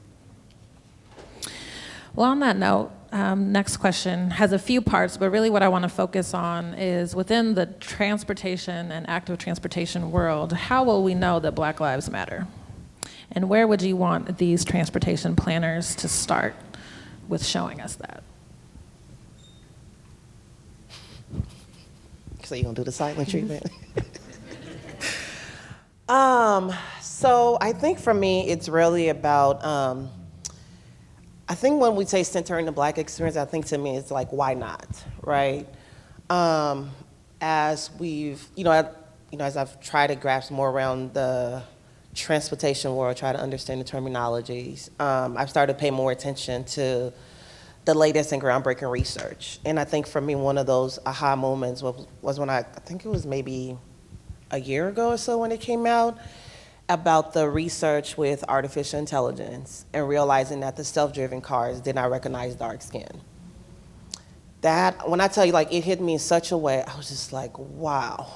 Well, on that note, next question has a few parts, but really what I want to focus on is within the transportation and active transportation world, how will we know that Black lives matter? And where would you want these transportation planners to start with showing us that? So you're gonna do the silent treatment? So I think for me, it's really about, I think when we say centering the Black experience, I think to me it's like, why not, right? As we've, as I've tried to grasp more around the transportation world, try to understand the terminologies, I've started to pay more attention to the latest and groundbreaking research. And I think for me, one of those aha moments was when I think it was maybe a year ago or so when it came out, about the research with artificial intelligence and realizing that the self-driven cars did not recognize dark skin. That, when I tell you, it hit me in such a way, I was just like, wow.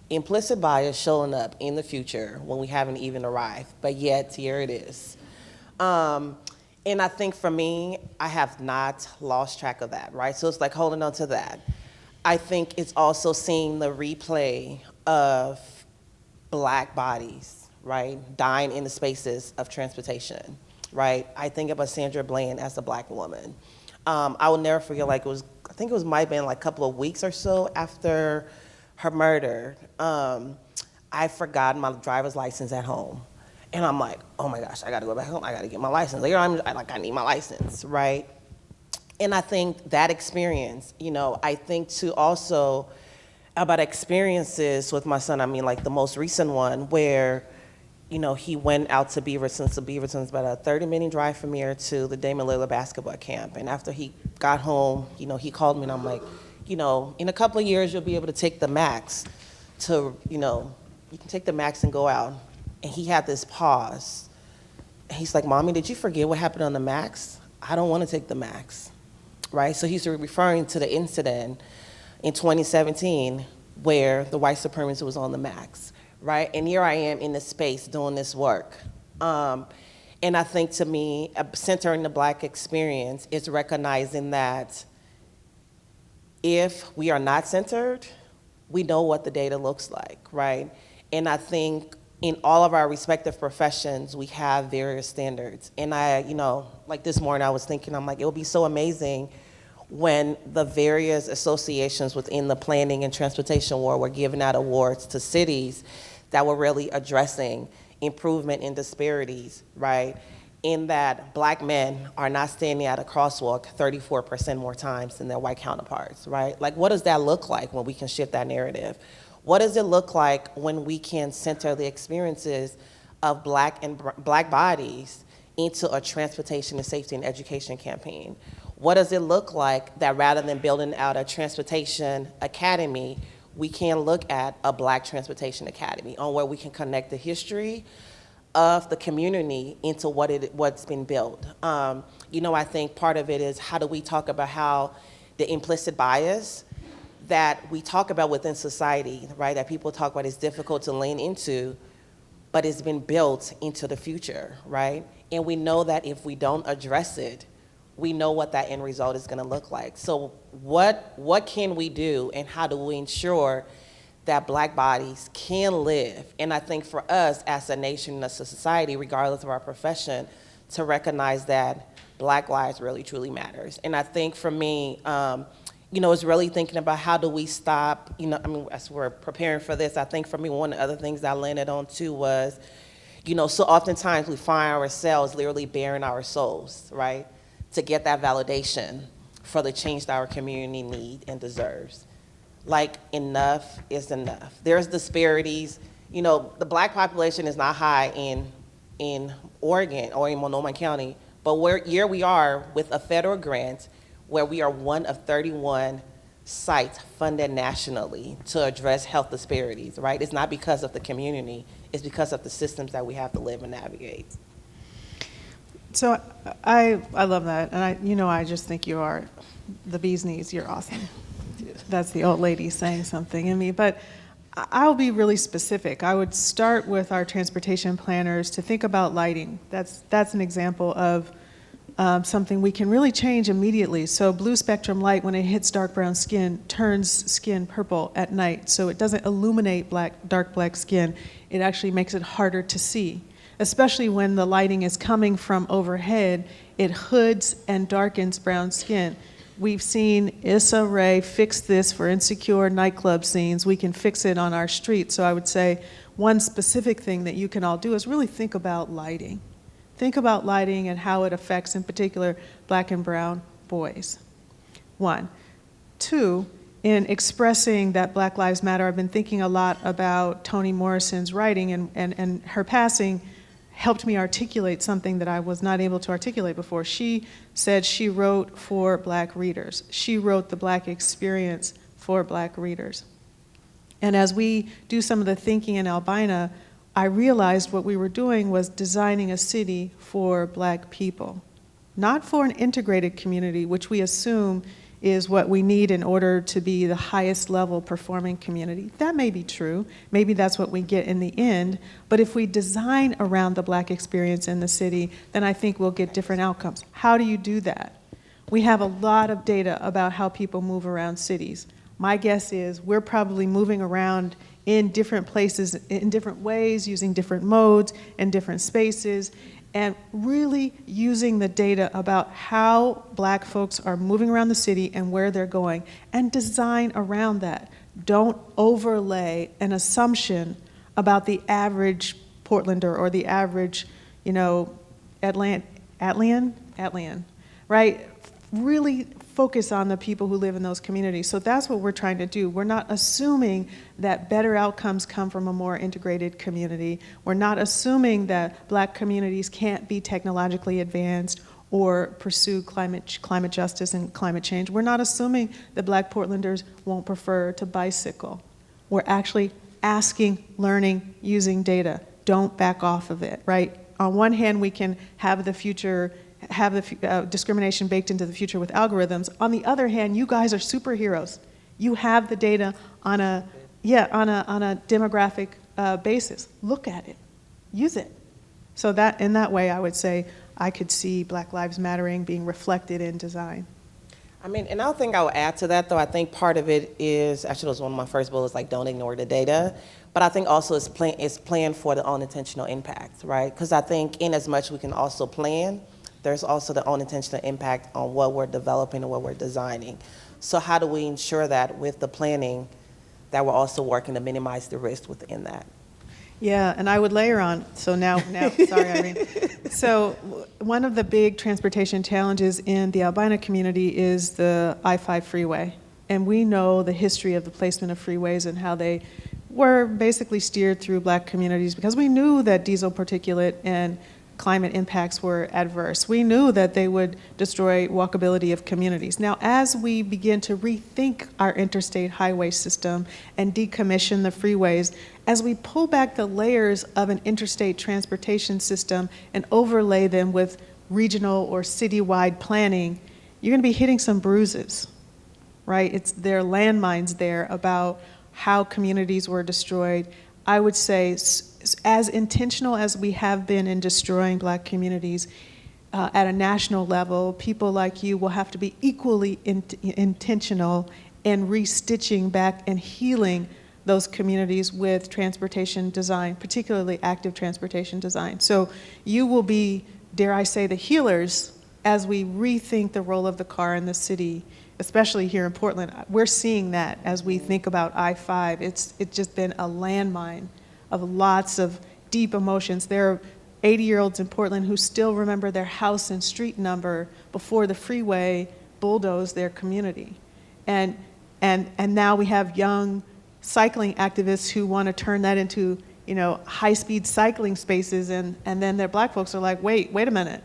Implicit bias showing up in the future when we haven't even arrived, but yet here it is. And I think for me, I have not lost track of that, right? So it's like holding on to that. I think it's also seeing the replay of Black bodies, right, dying in the spaces of transportation, right? I think about Sandra Bland as a Black woman. I will never forget, I think it might have been a couple of weeks or so after her murder, I forgot my driver's license at home. And I'm like, oh my gosh, I gotta go back home, I gotta get my license. Later I need my license, right? And I think that experience, I think too also about experiences with my son, the most recent one where, he went out to Beaverton. So Beaverton's about a 30-minute drive from here to the Damon Lillard basketball camp. And after he got home, he called me and I'm like, in a couple of years, you'll be able to take the max to, you can take the max and go out. And he had this pause. And he's like, Mommy, did you forget what happened on the max? I don't want to take the max, right? So he's referring to the incident in 2017 where the white supremacist was on the max, right? And here I am in this space doing this work. And I think to me, centering the Black experience is recognizing that if we are not centered, we know what the data looks like, right? And I think in all of our respective professions, we have various standards. And like this morning I was thinking, I'm like, it would be so amazing when the various associations within the planning and transportation world were giving out awards to cities that were really addressing improvement in disparities, right? In that Black men are not standing at a crosswalk 34% more times than their white counterparts, right? Like, what does that look like when we can shift that narrative? What does it look like when we can center the experiences of Black bodies into a transportation and safety and education campaign? What does it look like that rather than building out a transportation academy, we can look at a Black transportation academy on where we can connect the history of the community into what's been built. I think part of it is how do we talk about how the implicit bias that we talk about within society, right, that people talk about is difficult to lean into, but it's been built into the future, right? And we know that if we don't address it, we know what that end result is gonna look like. So what can we do and how do we ensure that Black bodies can live? And I think for us as a nation and as a society, regardless of our profession, to recognize that Black lives really truly matters. And I think for me, it's really thinking about how do we stop, as we're preparing for this, I think for me, one of the other things I landed on too was, so oftentimes we find ourselves literally bearing our souls, right? To get that validation for the change that our community needs and deserves. Like, enough is enough. There's disparities. The Black population is not high in Oregon or in Multnomah County, but here we are with a federal grant where we are one of 31 sites funded nationally to address health disparities, right? It's not because of the community, it's because of the systems that we have to live and navigate. So I love that, and I just think you are the bee's knees. You're awesome. That's the old lady saying something in me, but I'll be really specific. I would start with our transportation planners to think about lighting. That's an example of something we can really change immediately. So blue spectrum light, when it hits dark brown skin, turns skin purple at night. So it doesn't illuminate dark black skin. It actually makes it harder to see, especially when the lighting is coming from overhead. It hoods and darkens brown skin. We've seen Issa Rae fix this for insecure nightclub scenes. We can fix it on our street. So I would say one specific thing that you can all do is really think about lighting. Think about lighting and how it affects, in particular, Black and brown boys. 1. 2, in expressing that Black Lives Matter, I've been thinking a lot about Toni Morrison's writing, and her passing helped me articulate something that I was not able to articulate before. She said she wrote for Black readers. She wrote the Black experience for Black readers. And as we do some of the thinking in Albina, I realized what we were doing was designing a city for Black people, not for an integrated community, which we assume is what we need in order to be the highest level performing community. That may be true. Maybe that's what we get in the end. But if we design around the Black experience in the city, then I think we'll get different outcomes. How do you do that? We have a lot of data about how people move around cities. My guess is we're probably moving around in different places, in different ways, using different modes and different spaces, and really using the data about how Black folks are moving around the city and where they're going, and design around that. Don't overlay an assumption about the average Portlander or the average, Atlantean, right? Really focus on the people who live in those communities. So that's what we're trying to do. We're not assuming that better outcomes come from a more integrated community. We're not assuming that Black communities can't be technologically advanced or pursue climate justice and climate change. We're not assuming that Black Portlanders won't prefer to bicycle. We're actually asking, learning, using data. Don't back off of it, right? On one hand, we can have the discrimination baked into the future with algorithms. On the other hand, you guys are superheroes. You have the data on a demographic basis. Look at it, use it. So that in that way, I would say I could see Black Lives Mattering being reflected in design. I mean, and I think I would add to that, though. I think part of it is, actually, it was one of my first bullets, like, don't ignore the data. But I think also it's plan for the unintentional impact, right? Because I think in as much we can also plan, there's also the unintentional impact on what we're developing and what we're designing. So how do we ensure that with the planning, that we're also working to minimize the risk within that? Yeah, and I would layer on, so now sorry, Irene. So one of the big transportation challenges in the Albina community is the I-5 freeway. And we know the history of the placement of freeways and how they were basically steered through Black communities because we knew that diesel particulate and climate impacts were adverse. We knew that they would destroy walkability of communities. Now, as we begin to rethink our interstate highway system and decommission the freeways, as we pull back the layers of an interstate transportation system and overlay them with regional or citywide planning, you're going to be hitting some bruises, right? There are landmines there about how communities were destroyed. I would say as intentional as we have been in destroying Black communities at a national level, people like you will have to be equally intentional in restitching back and healing those communities with transportation design, particularly active transportation design. So you will be, dare I say, the healers as we rethink the role of the car in the city, especially here in Portland. We're seeing that as we think about I-5. It's just been a landmine of lots of deep emotions. There are 80-year-olds in Portland who still remember their house and street number before the freeway bulldozed their community. And now we have young cycling activists who want to turn that into, high-speed cycling spaces, and then their Black folks are like, wait a minute,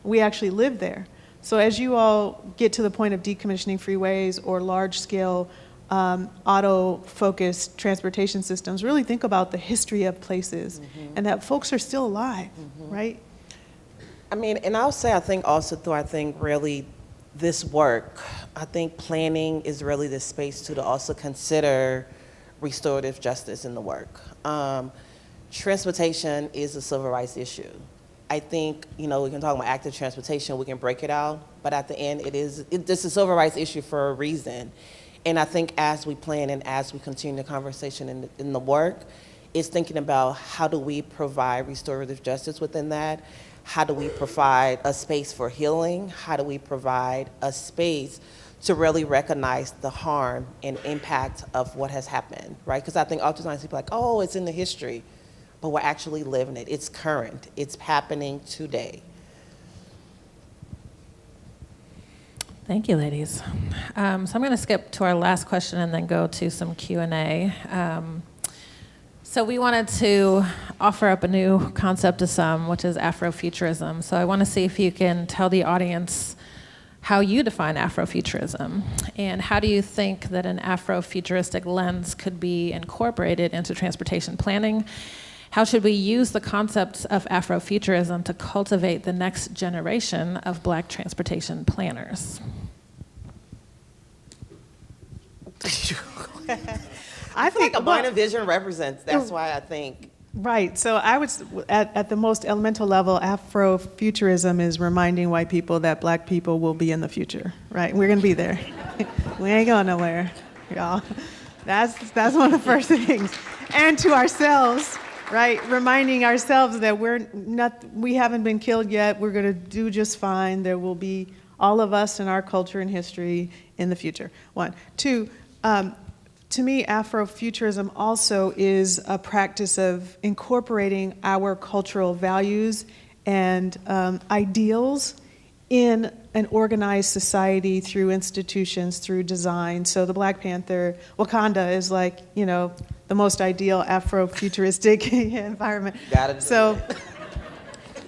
we actually live there. So as you all get to the point of decommissioning freeways or large-scale auto-focused transportation systems, really think about the history of places and that folks are still alive, right? I mean, and I'll say, I think also really this work, I think planning is really the space to also consider restorative justice in the work. Transportation is a civil rights issue. I think, we can talk about active transportation, we can break it out, but at the end, this is a civil rights issue for a reason. And I think as we plan and as we continue the conversation in the work, is thinking about how do we provide restorative justice within that? How do we provide a space for healing? How do we provide a space to really recognize the harm and impact of what has happened, right? Because I think oftentimes people are like, oh, it's in the history, but we're actually living it. It's current. It's happening today. Thank you, ladies. So I'm going to skip to our last question and then go to some Q&A. So we wanted to offer up a new concept to some, which is Afrofuturism. So I want to see if you can tell the audience how you define Afrofuturism, and how do you think that an Afrofuturistic lens could be incorporated into transportation planning? How should we use the concepts of Afrofuturism to cultivate the next generation of Black transportation planners? I think Albina vision represents, that's why I think. Right, so I would, at the most elemental level, Afrofuturism is reminding white people that Black people will be in the future, right? We're gonna be there. We ain't going nowhere, y'all. That's one of the first things. And to ourselves, right? Reminding ourselves that we haven't been killed yet, we're gonna do just fine. There will be all of us in our culture and history in the future, one. Two, to me, Afrofuturism also is a practice of incorporating our cultural values and ideals in an organized society through institutions, through design. So the Black Panther, Wakanda is like, you know, the most ideal Afrofuturistic environment. So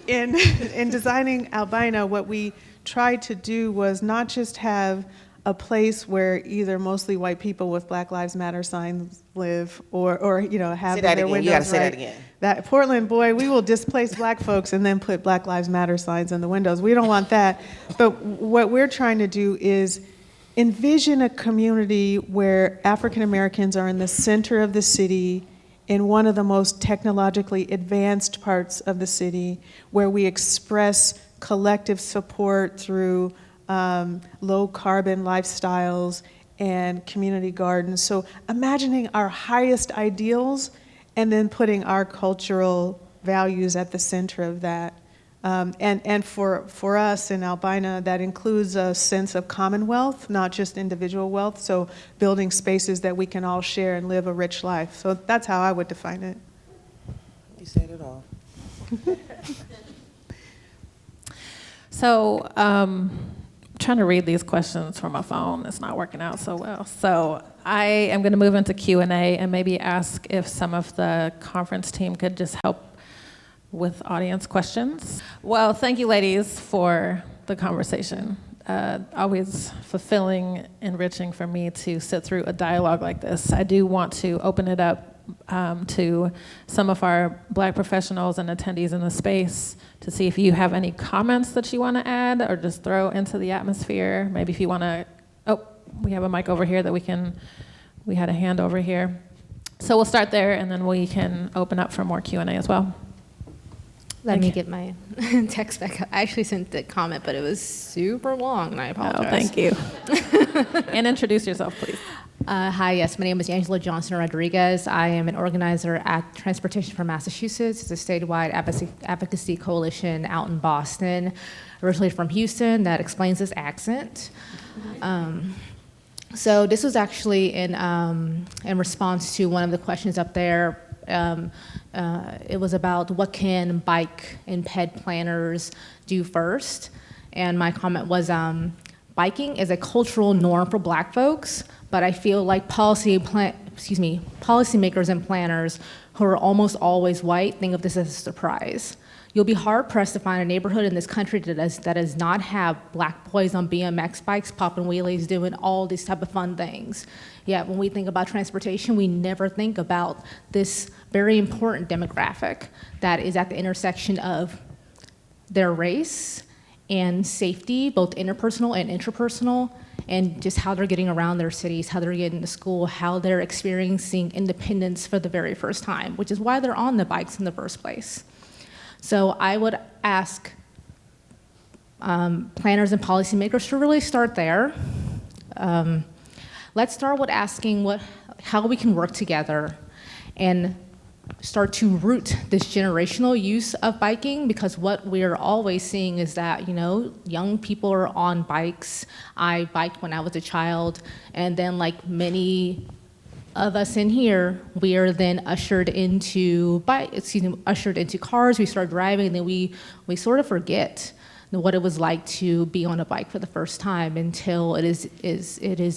in designing Albina, what we tried to do was not just have a place where either mostly white people with Black Lives Matter signs live, or you know, have Say that their again. windows. You gotta say right. that again. That Portland, boy, we will displace Black folks and then put Black Lives Matter signs in the windows. We don't want that. But what we're trying to do is envision a community where African Americans are in the center of the city, in one of the most technologically advanced parts of the city, where we express collective support through low carbon lifestyles and community gardens. So imagining our highest ideals and then putting our cultural values at the center of that. And for us in Albina, that includes a sense of commonwealth, not just individual wealth. So building spaces that we can all share and live a rich life. So that's how I would define it. You said it all. So, trying to read these questions from my phone. It's not working out so well. So I am going to move into Q&A and maybe ask if some of the conference team could just help with audience questions. Well, thank you, ladies, for the conversation. Always fulfilling, enriching for me to sit through a dialogue like this. I do want to open it up to some of our Black professionals and attendees in the space to see if you have any comments that you want to add or just throw into the atmosphere. Maybe if you want to, oh, we have a mic over here that we had a hand over here. So we'll start there and then we can open up for more Q&A as well. Let me get my text back up. I actually sent the comment, but it was super long, and I apologize. Oh, thank you. And introduce yourself, please. Hi, yes, my name is Angela Johnson Rodriguez. I am an organizer at Transportation for Massachusetts. It's a statewide advocacy coalition out in Boston, originally from Houston. That explains this accent. So this was actually in response to one of the questions up there. It was about what can bike and ped planners do first. And my comment was, biking is a cultural norm for Black folks, but I feel like policymakers and planners who are almost always white think of this as a surprise. You'll be hard-pressed to find a neighborhood in this country that does not have Black boys on BMX bikes, popping wheelies, doing all these type of fun things. Yet when we think about transportation, we never think about this very important demographic that is at the intersection of their race and safety, both interpersonal and intrapersonal, and just how they're getting around their cities, how they're getting to school, how they're experiencing independence for the very first time, which is why they're on the bikes in the first place. So I would ask planners and policymakers to really start there. Let's start with asking how we can work together and start to root this generational use of biking, because what we're always seeing is that, you know, young people are on bikes. I biked when I was a child, and then like many of us in here, we are then ushered into cars, we start driving, and then we sort of forget what it was like to be on a bike for the first time until it is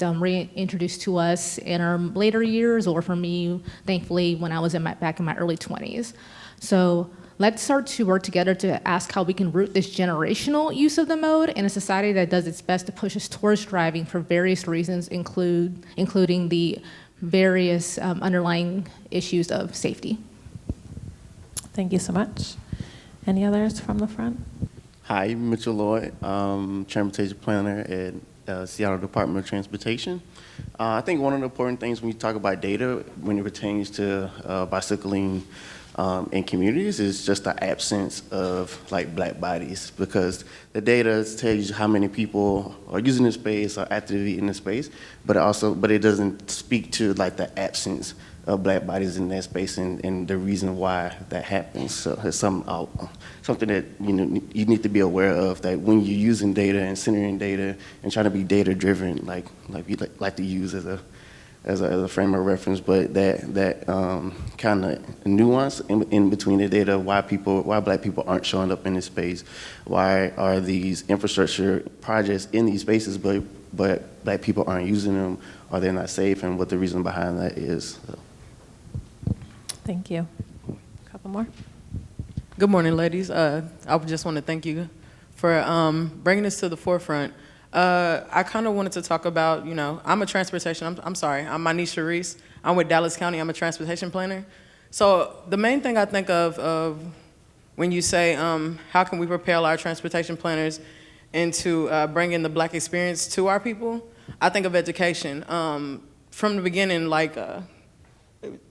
reintroduced to us in our later years, or for me, thankfully, when I was back in my early 20s. So let's start to work together to ask how we can root this generational use of the mode in a society that does its best to push us towards driving for various reasons, including the various underlying issues of safety. Thank you so much. Any others from the front? Hi, Mitchell Lloyd, transportation planner at Seattle Department of Transportation. I think one of the important things when you talk about data when it pertains to bicycling in communities is just the absence of like Black bodies, because the data tells you how many people are using the space or actively in the space, but it doesn't speak to like the absence of Black bodies in that space and the reason why that happens. So it's something that you need to be aware of, that when you're using data and centering data and trying to be data driven, like we like to use as a as a frame of reference, but that kind of nuance in between the data, why Black people aren't showing up in this space, why are these infrastructure projects in these spaces, but Black people aren't using them, or they're not safe, and what the reason behind that is. So. Thank you. A couple more. Good morning, ladies. I just want to thank you for bringing this to the forefront. I kind of wanted to talk about, I'm a transportation, I'm sorry, I'm Manisha Reese. I'm with Dallas County, I'm a transportation planner. So the main thing I think of when you say, how can we propel our transportation planners into bringing the Black experience to our people, I think of education. From the beginning, like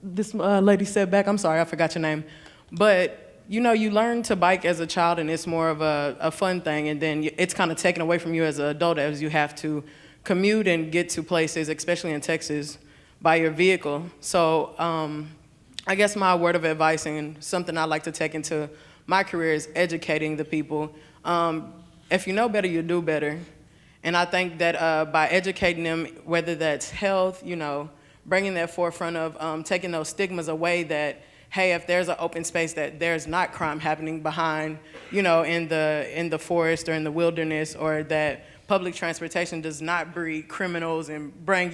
this lady said back, I'm sorry, I forgot your name, but you learn to bike as a child and it's more of a fun thing, and then it's kind of taken away from you as an adult as you have to commute and get to places, especially in Texas, by your vehicle. So I guess my word of advice and something I like to take into my career is educating the people. If you know better, you do better. And I think that by educating them, whether that's health, bringing that forefront of taking those stigmas away that, hey, if there's an open space that there's not crime happening behind, in the forest or in the wilderness, or that public transportation does not breed criminals and bring,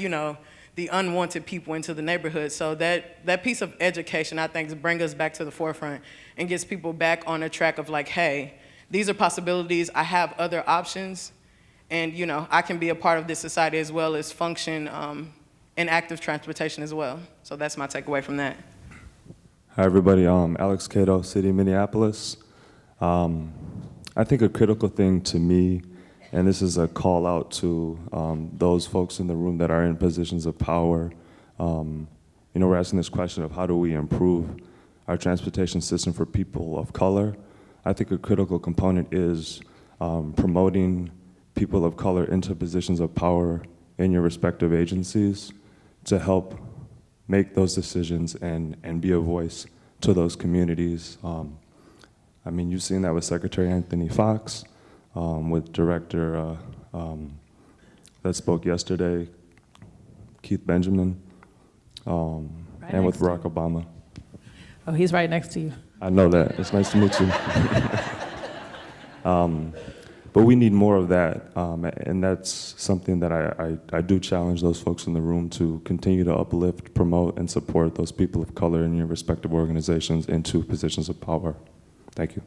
the unwanted people into the neighborhood. So that piece of education, I think, brings us back to the forefront and gets people back on a track of like, hey, these are possibilities, I have other options, and I can be a part of this society as well as function in active transportation as well. So that's my takeaway from that. Hi, everybody. Alex Cato, City of Minneapolis. I think a critical thing to me, and this is a call out to those folks in the room that are in positions of power. We're asking this question of how do we improve our transportation system for people of color. I think a critical component is promoting people of color into positions of power in your respective agencies to help make those decisions and be a voice to those communities. You've seen that with Secretary Anthony Fox, with Director that spoke yesterday, Keith Benjamin, and with Barack Obama. Oh, he's right next to you. I know that. It's nice to meet you. But we need more of that, and that's something that I do challenge those folks in the room to continue to uplift, promote, and support those people of color in your respective organizations into positions of power. Thank you.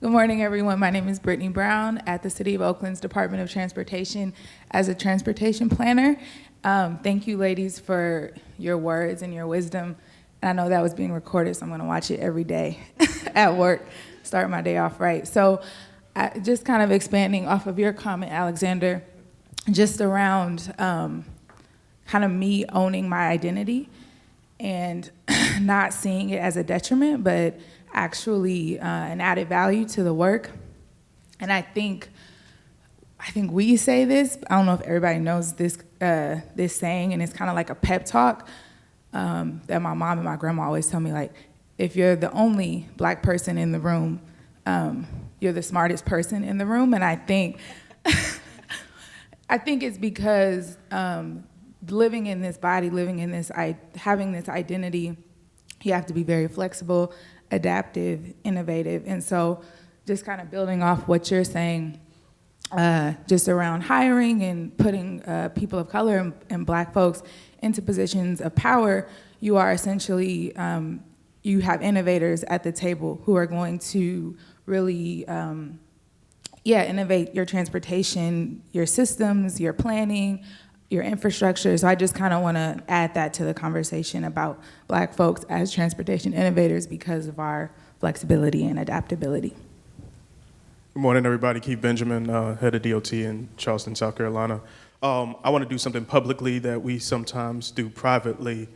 Good morning, everyone. My name is Britney Brown at the City of Oakland's Department of Transportation as a transportation planner. Thank you, ladies, for your words and your wisdom. I know that was being recorded, so I'm going to watch it every day at work, start my day off right. So just kind of expanding off of your comment, Alexander, just around kind of me owning my identity and not seeing it as a detriment, but actually an added value to the work. And I think we say this, I don't know if everybody knows this saying, and it's kind of like a pep talk that my mom and my grandma always tell me, like, if you're the only Black person in the room, you're the smartest person in the room. And I think it's because living in this body, having this identity, you have to be very flexible, adaptive, innovative. And so just kind of building off what you're saying, just around hiring and putting people of color and Black folks into positions of power, you are essentially, you have innovators at the table who are going to really, innovate your transportation, your systems, your planning, your infrastructure. So I just kind of want to add that to the conversation about Black folks as transportation innovators because of our flexibility and adaptability. Good morning, everybody. Keith Benjamin, head of DOT in Charleston, South Carolina. I want to do something publicly that we sometimes do privately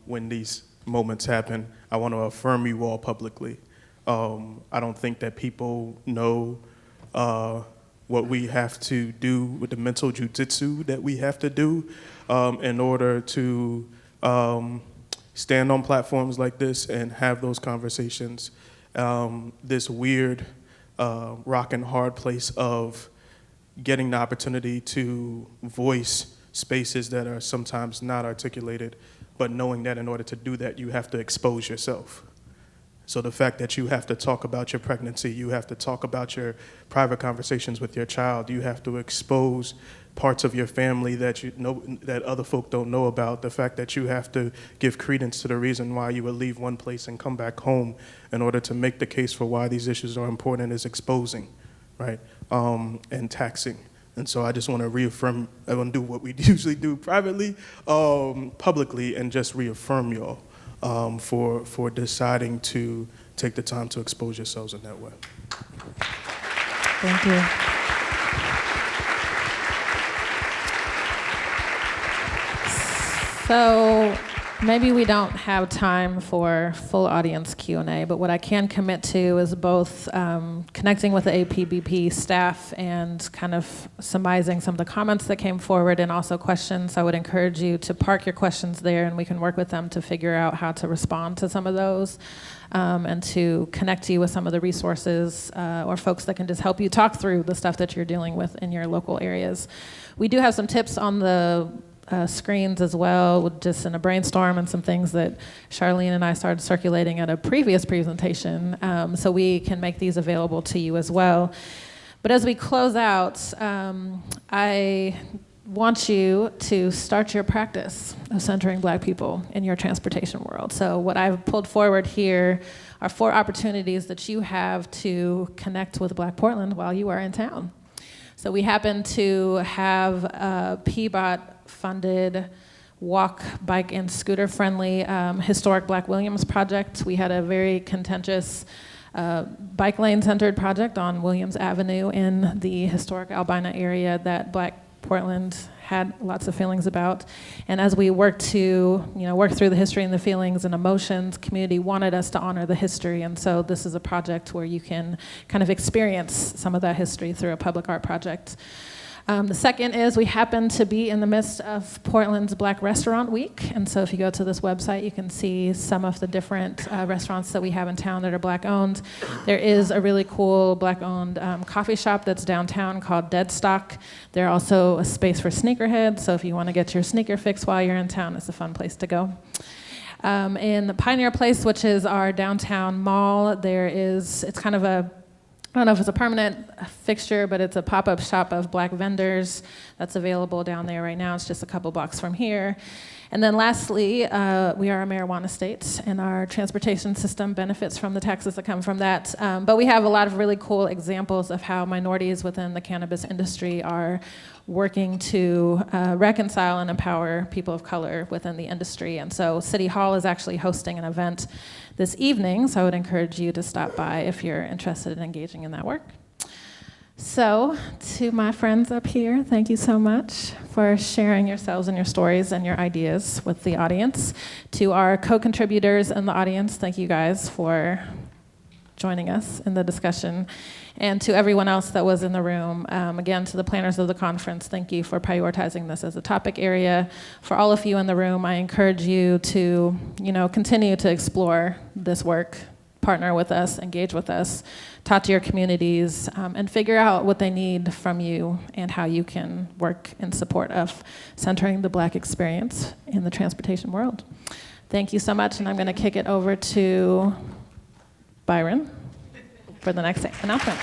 when these moments happen. I want to affirm you all publicly. I don't think that people know what we have to do with the mental jujitsu that we have to do in order to stand on platforms like this and have those conversations. This weird rock and hard place of getting the opportunity to voice spaces that are sometimes not articulated, but knowing that in order to do that, you have to expose yourself. So the fact that you have to talk about your pregnancy, you have to talk about your private conversations with your child, you have to expose parts of your family that you know that other folk don't know about, the fact that you have to give credence to the reason why you would leave one place and come back home in order to make the case for why these issues are important is exposing, right, and taxing. And so I just want to reaffirm, I want to do what we usually do privately, publicly, and just reaffirm y'all for deciding to take the time to expose yourselves in that way. Thank you. So maybe we don't have time for full audience Q&A, but what I can commit to is both connecting with the APBP staff and kind of surmising some of the comments that came forward and also questions. I would encourage you to park your questions there and we can work with them to figure out how to respond to some of those and to connect you with some of the resources or folks that can just help you talk through the stuff that you're dealing with in your local areas. We do have some tips on the screens as well, just in a brainstorm and some things that Charlene and I started circulating at a previous presentation, so we can make these available to you as well. But as we close out, I want you to start your practice of centering Black people in your transportation world. So what I've pulled forward here are 4 opportunities that you have to connect with Black Portland while you are in town. So we happen to have a PBOT funded walk, bike, and scooter-friendly historic Black Williams project. We had a very contentious bike lane-centered project on Williams Avenue in the historic Albina area that Black Portland had lots of feelings about. And as we worked to work through the history and the feelings and emotions, community wanted us to honor the history. And so this is a project where you can kind of experience some of that history through a public art project. The second is we happen to be in the midst of Portland's Black Restaurant Week. And so if you go to this website, you can see some of the different restaurants that we have in town that are Black owned. There is a really cool Black owned coffee shop that's downtown called Deadstock. There's also a space for sneakerheads. So if you want to get your sneaker fix while you're in town, it's a fun place to go. In the Pioneer Place, which is our downtown mall, it's kind of I don't know if it's a permanent fixture, but it's a pop-up shop of Black vendors that's available down there right now. It's just a couple blocks from here. And then lastly, we are a marijuana state, and our transportation system benefits from the taxes that come from that. But we have a lot of really cool examples of how minorities within the cannabis industry are working to reconcile and empower people of color within the industry. And so City Hall is actually hosting an event this evening, so I would encourage you to stop by if you're interested in engaging in that work. So, to my friends up here, thank you so much for sharing yourselves and your stories and your ideas with the audience. To our co-contributors in the audience, thank you guys for joining us in the discussion. And to everyone else that was in the room, again, to the planners of the conference, thank you for prioritizing this as a topic area. For all of you in the room, I encourage you to, continue to explore this work, partner with us, engage with us, talk to your communities, and figure out what they need from you and how you can work in support of centering the Black experience in the transportation world. Thank you so much, and I'm going to kick it over to Byron for the next announcement.